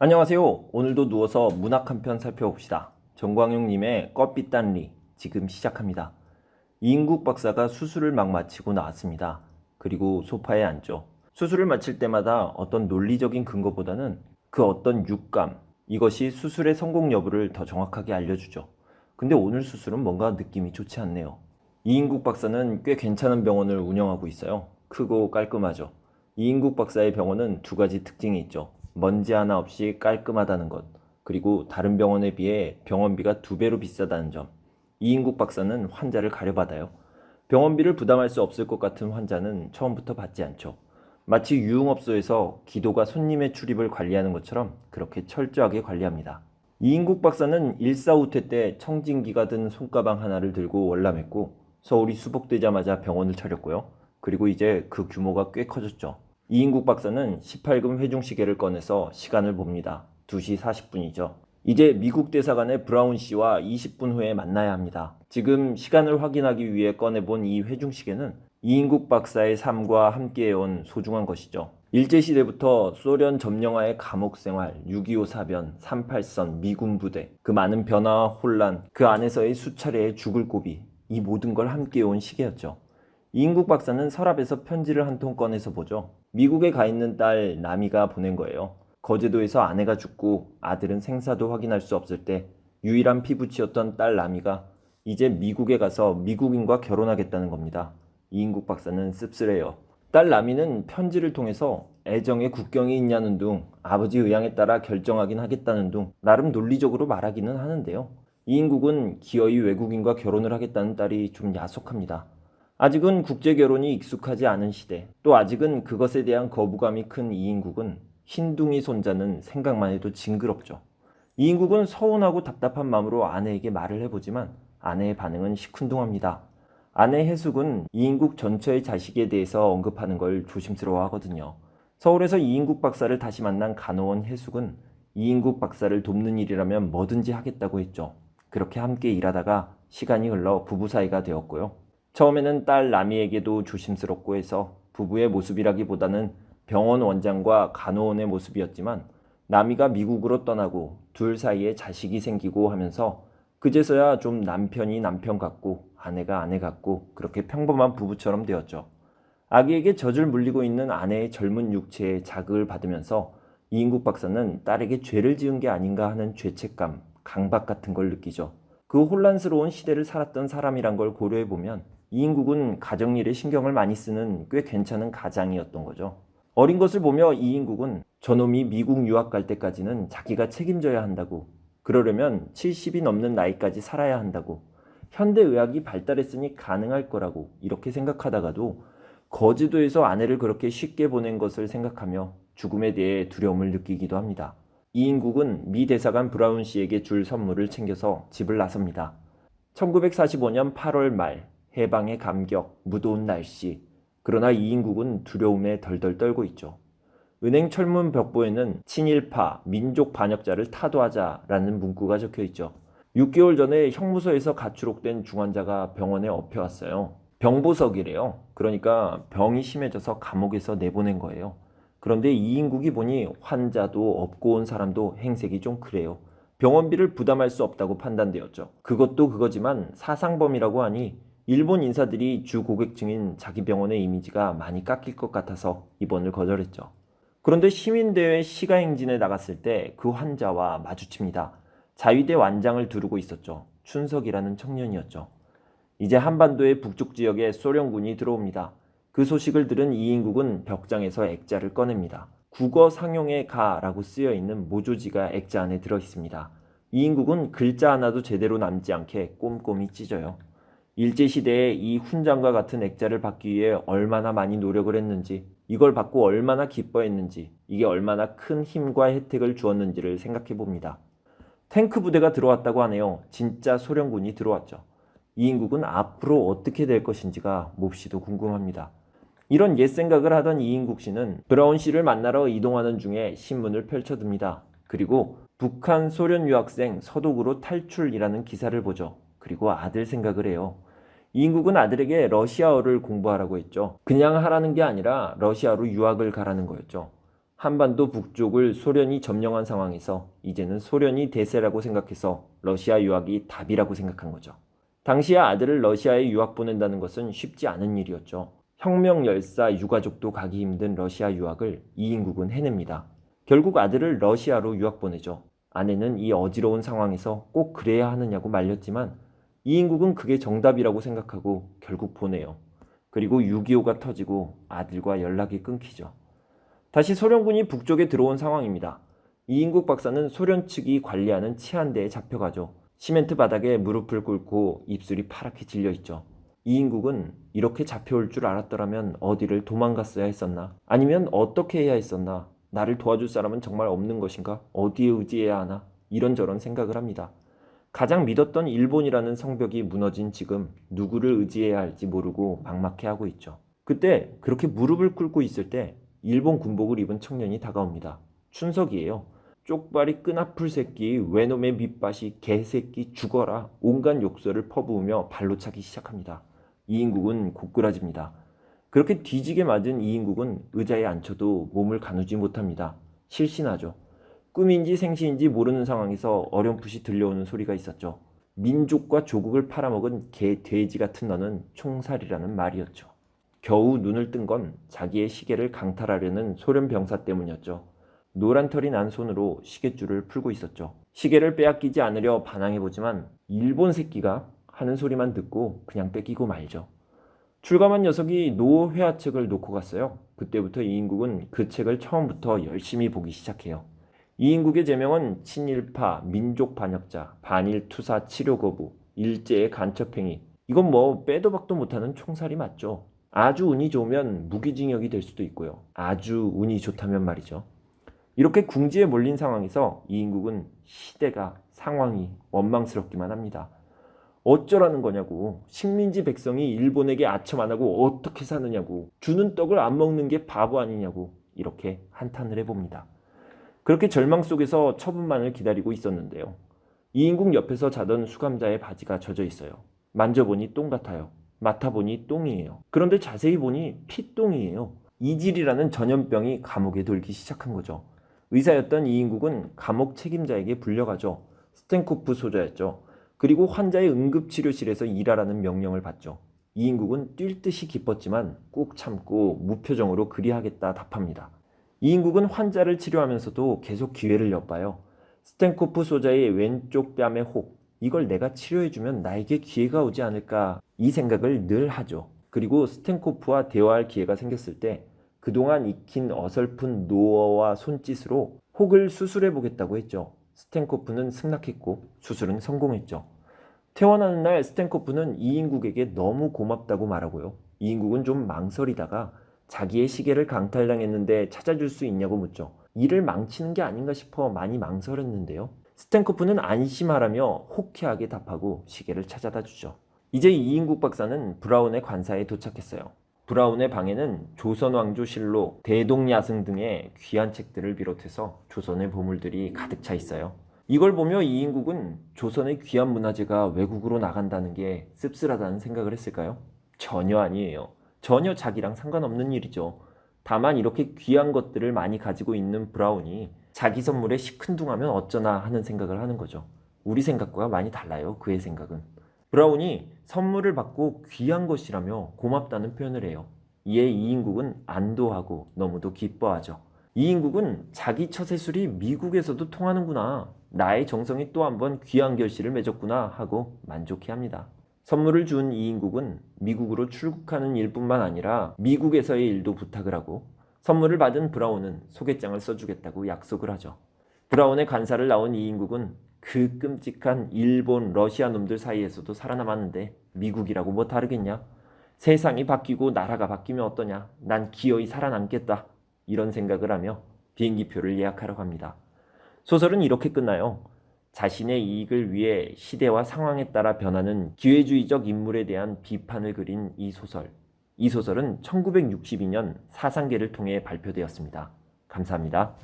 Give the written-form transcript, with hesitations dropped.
안녕하세요. 오늘도 누워서 문학 한 편 살펴봅시다. 정광용님의 껍빛 딴리 지금 시작합니다. 이인국 박사가 수술을 막 마치고 나왔습니다. 그리고 소파에 앉죠. 수술을 마칠 때마다 어떤 논리적인 근거보다는 그 어떤 육감, 이것이 수술의 성공 여부를 더 정확하게 알려주죠. 근데 오늘 수술은 뭔가 느낌이 좋지 않네요. 이인국 박사는 꽤 괜찮은 병원을 운영하고 있어요. 크고 깔끔하죠. 이인국 박사의 병원은 두 가지 특징이 있죠. 먼지 하나 없이 깔끔하다는 것, 그리고 다른 병원에 비해 병원비가 2배로 비싸다는 점. 이인국 박사는 환자를 가려받아요. 병원비를 부담할 수 없을 것 같은 환자는 처음부터 받지 않죠. 마치 유흥업소에서 기도가 손님의 출입을 관리하는 것처럼 그렇게 철저하게 관리합니다. 이인국 박사는 일사후퇴 때 청진기가 든 손가방 하나를 들고 월남했고 서울이 수복되자마자 병원을 차렸고요. 그리고 이제 그 규모가 꽤 커졌죠. 이인국 박사는 18금 회중시계를 꺼내서 시간을 봅니다. 2시 40분이죠. 이제 미국 대사관의 브라운 씨와 20분 후에 만나야 합니다. 지금 시간을 확인하기 위해 꺼내본 이 회중시계는 이인국 박사의 삶과 함께해온 소중한 것이죠. 일제시대부터 소련 점령하의 감옥생활, 6.25 사변, 38선, 미군 부대, 그 많은 변화와 혼란, 그 안에서의 수차례의 죽을 고비, 이 모든 걸 함께해온 시계였죠. 이인국 박사는 서랍에서 편지를 한 통 꺼내서 보죠. 미국에 가 있는 딸 나미가 보낸 거예요. 거제도에서 아내가 죽고 아들은 생사도 확인할 수 없을 때 유일한 피부치였던 딸 나미가 이제 미국에 가서 미국인과 결혼하겠다는 겁니다. 이인국 박사는 씁쓸해요. 딸 나미는 편지를 통해서 애정에 국경이 있냐는 둥, 아버지 의향에 따라 결정하긴 하겠다는 둥 나름 논리적으로 말하기는 하는데요. 이인국은 기어이 외국인과 결혼을 하겠다는 딸이 좀 야속합니다. 아직은 국제결혼이 익숙하지 않은 시대, 또 아직은 그것에 대한 거부감이 큰 이인국은 흰둥이 손자는 생각만 해도 징그럽죠. 이인국은 서운하고 답답한 마음으로 아내에게 말을 해보지만 아내의 반응은 시큰둥합니다. 아내 해숙은 이인국 전처의 자식에 대해서 언급하는 걸 조심스러워하거든요. 서울에서 이인국 박사를 다시 만난 간호원 해숙은 이인국 박사를 돕는 일이라면 뭐든지 하겠다고 했죠. 그렇게 함께 일하다가 시간이 흘러 부부 사이가 되었고요. 처음에는 딸 라미에게도 조심스럽고 해서 부부의 모습이라기보다는 병원 원장과 간호원의 모습이었지만 라미가 미국으로 떠나고 둘 사이에 자식이 생기고 하면서 그제서야 좀 남편이 남편 같고 아내가 아내 같고 그렇게 평범한 부부처럼 되었죠. 아기에게 젖을 물리고 있는 아내의 젊은 육체에 자극을 받으면서 이인국 박사는 딸에게 죄를 지은 게 아닌가 하는 죄책감, 강박 같은 걸 느끼죠. 그 혼란스러운 시대를 살았던 사람이란 걸 고려해보면 이인국은 가정일에 신경을 많이 쓰는 꽤 괜찮은 가장이었던 거죠. 어린 것을 보며 이인국은 저놈이 미국 유학 갈 때까지는 자기가 책임져야 한다고, 그러려면 70이 넘는 나이까지 살아야 한다고, 현대의학이 발달했으니 가능할 거라고 이렇게 생각하다가도 거제도에서 아내를 그렇게 쉽게 보낸 것을 생각하며 죽음에 대해 두려움을 느끼기도 합니다. 이인국은 미 대사관 브라운 씨에게 줄 선물을 챙겨서 집을 나섭니다. 1945년 8월 말, 해방의 감격, 무더운 날씨. 그러나 이인국은 두려움에 덜덜 떨고 있죠. 은행 철문 벽보에는 친일파, 민족 반역자를 타도하자라는 문구가 적혀 있죠. 6개월 전에 형무소에서 가출옥된 중환자가 병원에 업혀왔어요. 병보석이래요. 그러니까 병이 심해져서 감옥에서 내보낸 거예요. 그런데 이인국이 보니 환자도 업고 온 사람도 행색이 좀 그래요. 병원비를 부담할 수 없다고 판단되었죠. 그것도 그거지만 사상범이라고 하니 일본 인사들이 주 고객층인 자기 병원의 이미지가 많이 깎일 것 같아서 입원을 거절했죠. 그런데 시민대회 시가행진에 나갔을 때 그 환자와 마주칩니다. 자위대 완장을 두르고 있었죠. 춘석이라는 청년이었죠. 이제 한반도의 북쪽 지역에 소련군이 들어옵니다. 그 소식을 들은 이인국은 벽장에서 액자를 꺼냅니다. 국어 상용의 가라고 쓰여있는 모조지가 액자 안에 들어있습니다. 이인국은 글자 하나도 제대로 남지 않게 꼼꼼히 찢어요. 일제시대에 이 훈장과 같은 액자를 받기 위해 얼마나 많이 노력을 했는지, 이걸 받고 얼마나 기뻐했는지, 이게 얼마나 큰 힘과 혜택을 주었는지를 생각해 봅니다. 탱크 부대가 들어왔다고 하네요. 진짜 소련군이 들어왔죠. 이인국은 앞으로 어떻게 될 것인지가 몹시도 궁금합니다. 이런 옛 생각을 하던 이인국 씨는 브라운 씨를 만나러 이동하는 중에 신문을 펼쳐듭니다. 그리고 북한 소련 유학생 서독으로 탈출이라는 기사를 보죠. 그리고 아들 생각을 해요. 이인국은 아들에게 러시아어를 공부하라고 했죠. 그냥 하라는 게 아니라 러시아로 유학을 가라는 거였죠. 한반도 북쪽을 소련이 점령한 상황에서 이제는 소련이 대세라고 생각해서 러시아 유학이 답이라고 생각한 거죠. 당시에 아들을 러시아에 유학 보낸다는 것은 쉽지 않은 일이었죠. 혁명 열사 유가족도 가기 힘든 러시아 유학을 이인국은 해냅니다. 결국 아들을 러시아로 유학 보내죠. 아내는 이 어지러운 상황에서 꼭 그래야 하느냐고 말렸지만 이인국은 그게 정답이라고 생각하고 결국 보내요. 그리고 6.25가 터지고 아들과 연락이 끊기죠. 다시 소련군이 북쪽에 들어온 상황입니다. 이인국 박사는 소련 측이 관리하는 치안대에 잡혀가죠. 시멘트 바닥에 무릎을 꿇고 입술이 파랗게 질려있죠. 이인국은 이렇게 잡혀올 줄 알았더라면 어디를 도망갔어야 했었나? 아니면 어떻게 해야 했었나? 나를 도와줄 사람은 정말 없는 것인가? 어디에 의지해야 하나? 이런저런 생각을 합니다. 가장 믿었던 일본이라는 성벽이 무너진 지금 누구를 의지해야 할지 모르고 막막해하고 있죠. 그때 그렇게 무릎을 꿇고 있을 때 일본 군복을 입은 청년이 다가옵니다. 춘석이에요. 쪽발이 끈아풀 새끼, 외놈의 밑밭이 개새끼 죽어라 온갖 욕설을 퍼부으며 발로 차기 시작합니다. 이인국은 고꾸라집니다. 그렇게 뒤지게 맞은 이인국은 의자에 앉혀도 몸을 가누지 못합니다. 실신하죠. 꿈인지 생시인지 모르는 상황에서 어렴풋이 들려오는 소리가 있었죠. 민족과 조국을 팔아먹은 개, 돼지 같은 너는 총살이라는 말이었죠. 겨우 눈을 뜬 건 자기의 시계를 강탈하려는 소련 병사 때문이었죠. 노란 털이 난 손으로 시계줄을 풀고 있었죠. 시계를 빼앗기지 않으려 반항해보지만 일본 새끼가 하는 소리만 듣고 그냥 뺏기고 말죠. 출감한 녀석이 노 회화책을 놓고 갔어요. 그때부터 이인국은 그 책을 처음부터 열심히 보기 시작해요. 이인국의 제명은 친일파, 민족 반역자, 반일 투사 치료 거부, 일제의 간첩행위. 이건 뭐 빼도 박도 못하는 총살이 맞죠. 아주 운이 좋으면 무기징역이 될 수도 있고요. 아주 운이 좋다면 말이죠. 이렇게 궁지에 몰린 상황에서 이인국은 시대가, 상황이 원망스럽기만 합니다. 어쩌라는 거냐고. 식민지 백성이 일본에게 아첨 안 하고 어떻게 사느냐고. 주는 떡을 안 먹는 게 바보 아니냐고. 이렇게 한탄을 해봅니다. 그렇게 절망 속에서 처분만을 기다리고 있었는데요. 이인국 옆에서 자던 수감자의 바지가 젖어 있어요. 만져보니 똥 같아요. 맡아보니 똥이에요. 그런데 자세히 보니 피똥이에요. 이질이라는 전염병이 감옥에 돌기 시작한 거죠. 의사였던 이인국은 감옥 책임자에게 불려가죠. 스텐코프 소자였죠. 그리고 환자의 응급치료실에서 일하라는 명령을 받죠. 이인국은 뛸 듯이 기뻤지만 꾹 참고 무표정으로 그리하겠다 답합니다. 이인국은 환자를 치료하면서도 계속 기회를 엿봐요. 스텐코프 소자의 왼쪽 뺨의 혹, 이걸 내가 치료해주면 나에게 기회가 오지 않을까, 이 생각을 늘 하죠. 그리고 스텐코프와 대화할 기회가 생겼을 때 그동안 익힌 어설픈 노어와 손짓으로 혹을 수술해보겠다고 했죠. 스텐코프는 승낙했고 수술은 성공했죠. 퇴원하는 날 스텐코프는 이인국에게 너무 고맙다고 말하고요. 이인국은 좀 망설이다가 자기의 시계를 강탈당했는데 찾아줄 수 있냐고 묻죠. 일을 망치는 게 아닌가 싶어 많이 망설였는데요. 스텐코프는 안심하라며 호쾌하게 답하고 시계를 찾아다 주죠. 이제 이인국 박사는 브라운의 관사에 도착했어요. 브라운의 방에는 조선왕조실록, 대동야승 등의 귀한 책들을 비롯해서 조선의 보물들이 가득 차 있어요. 이걸 보며 이인국은 조선의 귀한 문화재가 외국으로 나간다는 게 씁쓸하다는 생각을 했을까요? 전혀 아니에요. 전혀 자기랑 상관없는 일이죠. 다만 이렇게 귀한 것들을 많이 가지고 있는 브라운이 자기 선물에 시큰둥하면 어쩌나 하는 생각을 하는 거죠. 우리 생각과 많이 달라요. 그의 생각은. 브라운이 선물을 받고 귀한 것이라며 고맙다는 표현을 해요. 이에 이인국은 안도하고 너무도 기뻐하죠. 이인국은 자기 처세술이 미국에서도 통하는구나. 나의 정성이 또 한 번 귀한 결실을 맺었구나 하고 만족해합니다. 선물을 준 이인국은 미국으로 출국하는 일뿐만 아니라 미국에서의 일도 부탁을 하고 선물을 받은 브라운은 소개장을 써주겠다고 약속을 하죠. 브라운의 간사를 나온 이인국은 그 끔찍한 일본, 러시아 놈들 사이에서도 살아남았는데 미국이라고 뭐 다르겠냐? 세상이 바뀌고 나라가 바뀌면 어떠냐? 난 기어이 살아남겠다. 이런 생각을 하며 비행기표를 예약하러 갑니다. 소설은 이렇게 끝나요. 자신의 이익을 위해 시대와 상황에 따라 변하는 기회주의적 인물에 대한 비판을 그린 이 소설. 이 소설은 1962년 사상계를 통해 발표되었습니다. 감사합니다.